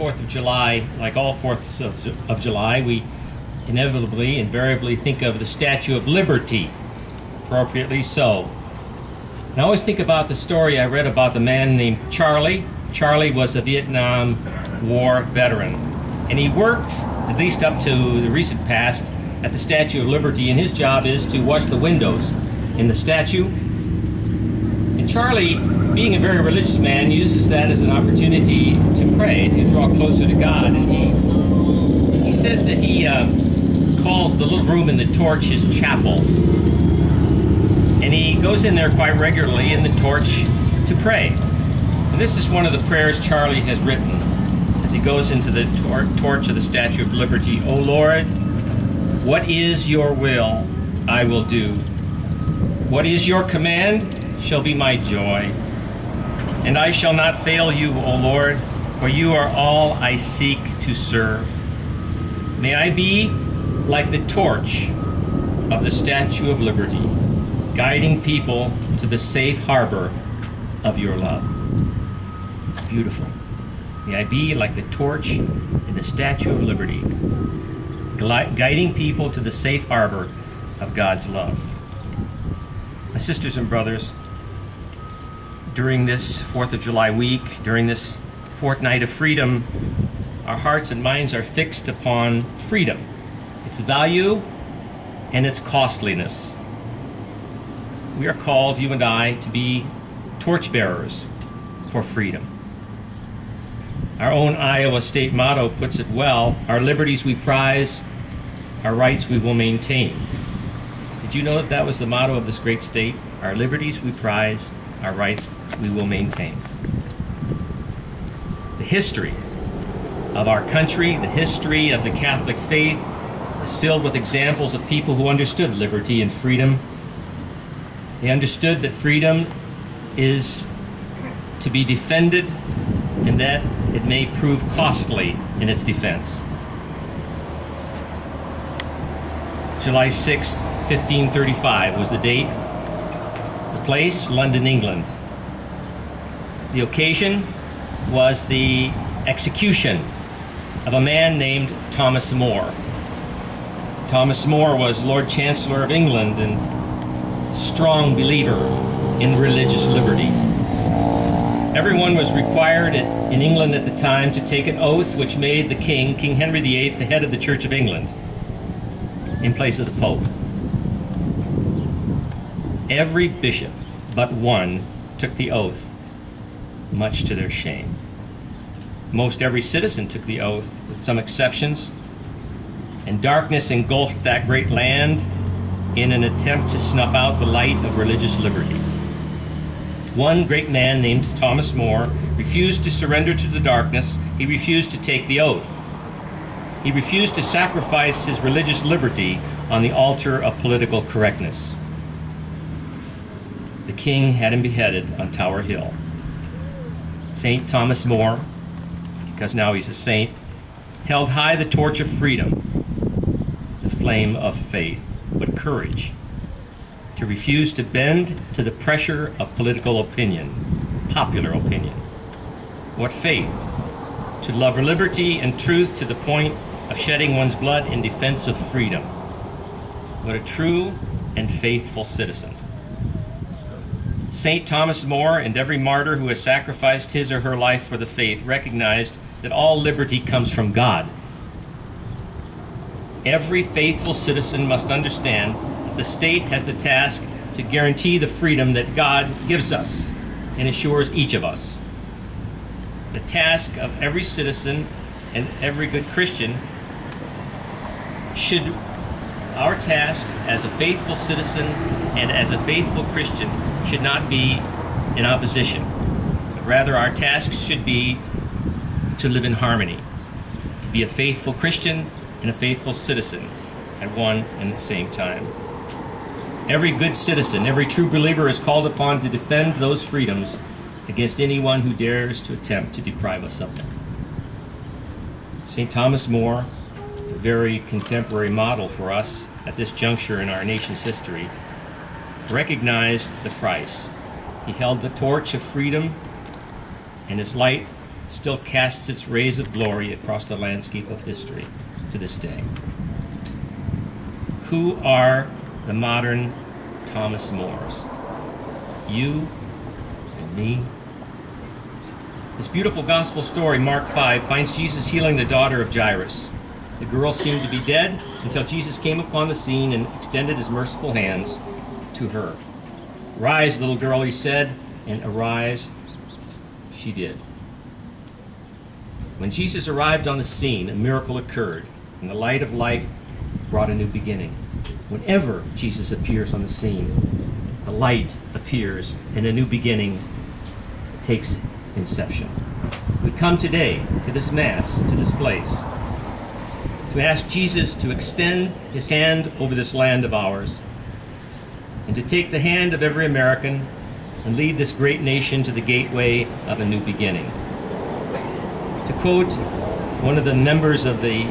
4th of July, like all 4ths of July, we invariably think of the Statue of Liberty, appropriately so. And I always think about the story I read about the man named Charlie. Charlie was a Vietnam War veteran, and he worked, at least up to the recent past, at the Statue of Liberty, and his job is to wash the windows in the statue. And Charlie, being a very religious man, uses that as an opportunity to pray, to draw closer to God. And he says that he calls the little room in the torch his chapel. And he goes in there quite regularly in the torch to pray. And this is one of the prayers Charlie has written as he goes into the torch of the Statue of Liberty. O Lord, what is your will, I will do. What is your command shall be my joy. And I shall not fail you, O Lord, for you are all I seek to serve. May I be like the torch of the Statue of Liberty, guiding people to the safe harbor of your love. Beautiful. May I be like the torch in the Statue of Liberty, guiding people to the safe harbor of God's love. My sisters and brothers, during this 4th of July week, during this fortnight of freedom, our hearts and minds are fixed upon freedom, its value and its costliness. We are called, you and I, to be torchbearers for freedom. Our own Iowa state motto puts it well: our liberties we prize, our rights we will maintain. Did you know that that was the motto of this great state? Our liberties we prize, our rights we will maintain. The history of our country, the history of the Catholic faith, is filled with examples of people who understood liberty and freedom. They understood that freedom is to be defended and that it may prove costly in its defense. July 6th, 1535 was the date. The place, London, England. The occasion was the execution of a man named Thomas More. Thomas More was Lord Chancellor of England and strong believer in religious liberty. Everyone was required in England at the time to take an oath which made the king, King Henry VIII, the head of the Church of England in place of the Pope. Every bishop but one took the oath, much to their shame. Most every citizen took the oath, with some exceptions, and darkness engulfed that great land in an attempt to snuff out the light of religious liberty. One great man named Thomas More refused to surrender to the darkness. He refused to take the oath. He refused to sacrifice his religious liberty on the altar of political correctness. The king had him beheaded on Tower Hill. St. Thomas More, because now he's a saint, held high the torch of freedom, the flame of faith, but courage, to refuse to bend to the pressure of political opinion, popular opinion. What faith? To love liberty and truth to the point of shedding one's blood in defense of freedom. What a true and faithful citizen. St. Thomas More and every martyr who has sacrificed his or her life for the faith recognized that all liberty comes from God. Every faithful citizen must understand that the state has the task to guarantee the freedom that God gives us and assures each of us. The task of every citizen and every good Christian our task as a faithful citizen and as a faithful Christian should not be in opposition, but rather our tasks should be to live in harmony, to be a faithful Christian and a faithful citizen at one and the same time. Every good citizen, every true believer is called upon to defend those freedoms against anyone who dares to attempt to deprive us of them. St. Thomas More, a very contemporary model for us at this juncture in our nation's history, recognized the price. He held the torch of freedom, and his light still casts its rays of glory across the landscape of history to this day. Who are the modern Thomas Moores? You and me. This beautiful gospel story, Mark 5, finds Jesus healing the daughter of Jairus. The girl seemed to be dead until Jesus came upon the scene and extended his merciful hands to her. "Rise, little girl," he said, and arise she did. When Jesus arrived on the scene, a miracle occurred, and the light of life brought a new beginning. Whenever Jesus appears on the scene, a light appears and a new beginning takes inception. We come today to this Mass, to this place, to ask Jesus to extend his hand over this land of ours, and to take the hand of every American and lead this great nation to the gateway of a new beginning. To quote one of the members of the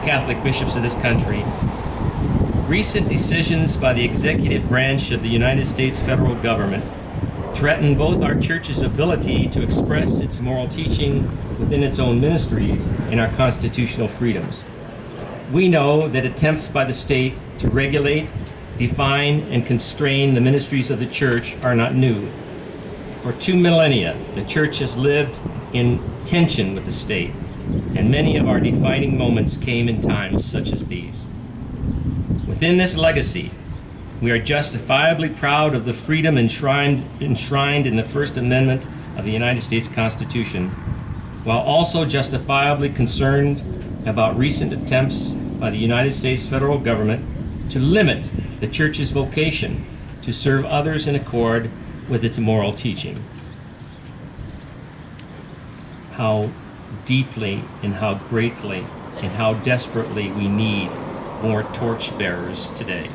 Catholic bishops of this country, recent decisions by the executive branch of the United States federal government threaten both our church's ability to express its moral teaching within its own ministries and our constitutional freedoms. We know that attempts by the state to regulate, define, and constrain the ministries of the church are not new. For 2 millennia, the church has lived in tension with the state, and many of our defining moments came in times such as these. Within this legacy, we are justifiably proud of the freedom enshrined in the First Amendment of the United States Constitution, while also justifiably concerned about recent attempts by the United States federal government to limit the church's vocation to serve others in accord with its moral teaching. How deeply and how greatly and how desperately we need more torchbearers today.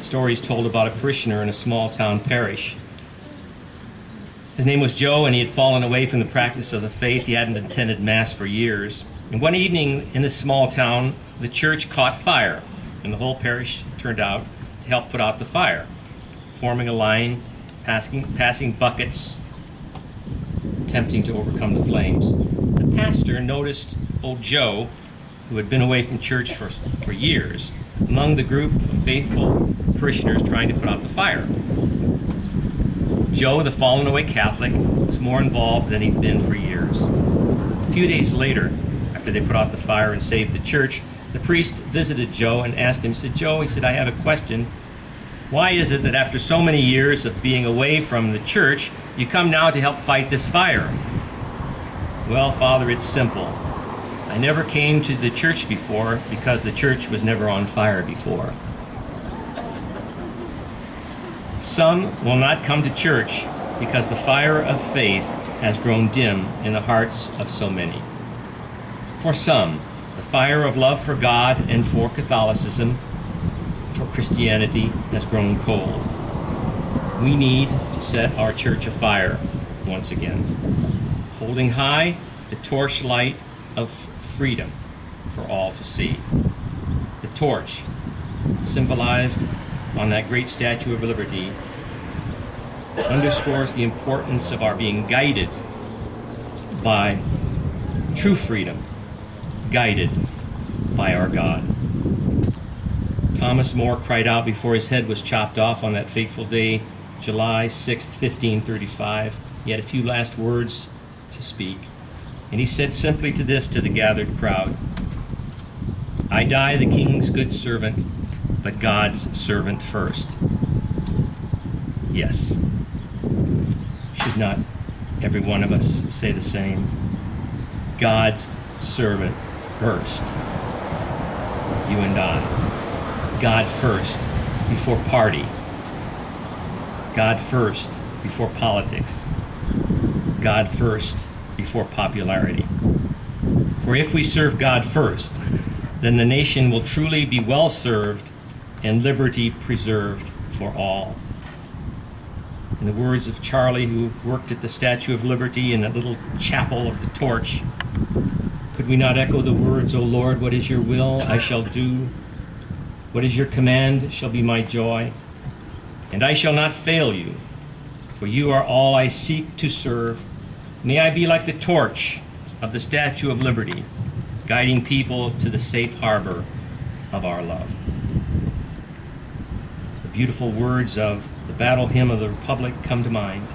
Stories told about a parishioner in a small town parish. His name was Joe, and he had fallen away from the practice of the faith. He hadn't attended Mass for years. And one evening in this small town, the church caught fire, and the whole parish turned out to help put out the fire, forming a line, passing buckets, attempting to overcome the flames. The pastor noticed old Joe, who had been away from church for years, among the group of faithful parishioners trying to put out the fire. Joe, the fallen away Catholic, was more involved than he'd been for years. A few days later, after they put out the fire and saved the church, the priest visited Joe and asked him, he said, "Joe," he said, "I have a question. Why is it that after so many years of being away from the church, you come now to help fight this fire?" "Well, Father, it's simple. I never came to the church before because the church was never on fire before." Some will not come to church because the fire of faith has grown dim in the hearts of so many. For some, the fire of love for God and for Catholicism, for Christianity, has grown cold. We need to set our church afire once again, holding high the torchlight of freedom for all to see. The torch, symbolized on that great Statue of Liberty, underscores the importance of our being guided by true freedom, guided by our God. Thomas More cried out before his head was chopped off on that fateful day, July 6th, 1535. He had a few last words to speak, and he said simply to the gathered crowd, "I die the King's good servant, but God's servant first." Yes. Should not every one of us say the same? God's servant first. You and I. God first before party. God first before politics. God first before popularity. For if we serve God first, then the nation will truly be well served and liberty preserved for all. In the words of Charlie, who worked at the Statue of Liberty in that little chapel of the torch, could we not echo the words, "O Lord, what is your will, I shall do. What is your command shall be my joy. And I shall not fail you, for you are all I seek to serve, May I be like the torch of the Statue of Liberty, guiding people to the safe harbor of our love. The beautiful words of the battle hymn of the Republic come to mind.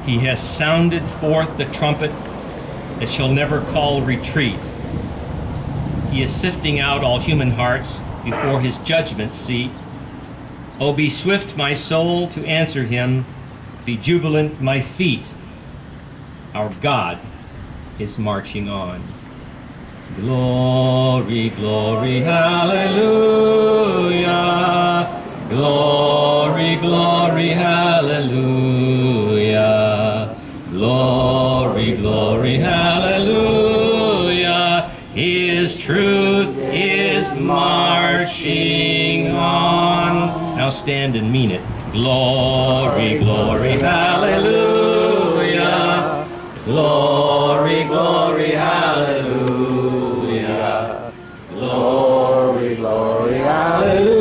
He has sounded forth the trumpet that shall never call retreat. He is sifting out all human hearts before his judgment seat. Oh, be swift, my soul, to answer him. Be jubilant, my feet. Our God is marching on. Glory, glory, hallelujah. Glory, glory, hallelujah. Glory, glory, hallelujah. His truth is marching on. Now stand and mean it. Glory, glory, hallelujah. Glory, glory, hallelujah. Glory, glory, hallelujah.